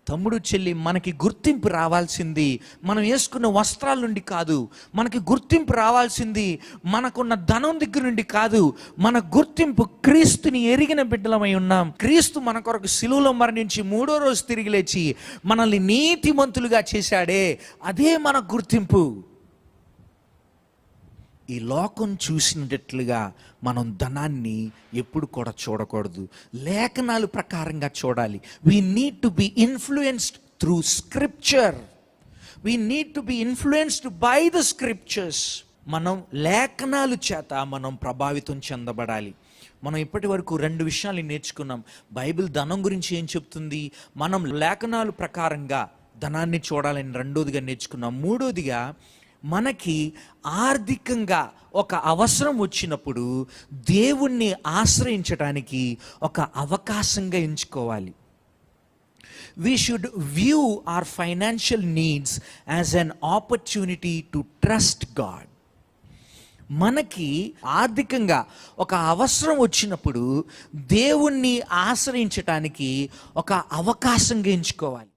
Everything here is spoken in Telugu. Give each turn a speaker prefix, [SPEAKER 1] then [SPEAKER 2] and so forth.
[SPEAKER 1] తమ్ముడు చెల్లి, మనకి గుర్తింపు రావాల్సింది మనం వేసుకున్న వస్త్రాల నుండి కాదు. మనకి గుర్తింపు రావాల్సింది మనకున్న ధనం దగ్గర నుండి కాదు. మన గుర్తింపు క్రీస్తుని ఎరిగిన బిడ్డలమై ఉన్నాం. క్రీస్తు మన కొరకు సిలువలో మరణించి 3వ రోజు తిరిగి లేచి మనల్ని నీతిమంతులుగా చేశాడే, అదే మన గుర్తింపు. ఈ లోకం చూసినట్లుగా మనం ధనాన్ని ఎప్పుడు కూడా చూడకూడదు. లేఖనాలు ప్రకారంగా చూడాలి. We need to be influenced through scripture. We need to be influenced by the scriptures. మనం లేఖనాలు చేత మనం ప్రభావితం చెందబడాలి. మనం ఇప్పటి వరకు 2 విషయాలు నేర్చుకున్నాం. బైబిల్ ధనం గురించి ఏం చెప్తుంది, మనం లేఖనాలు ప్రకారంగా ధనాన్ని చూడాలని 2వదిగా నేర్చుకున్నాం. 3వదిగా మనకి ఆర్థికంగా ఒక అవసరం వచ్చినప్పుడు దేవుణ్ణి ఆశ్రయించడానికి ఒక అవకాశంగా ఎంచుకోవాలి. We should view our financial needs as an opportunity to trust God. మనకి ఆర్థికంగా ఒక అవసరం వచ్చినప్పుడు దేవుణ్ణి ఆశ్రయించటానికి ఒక అవకాశంగా ఎంచుకోవాలి.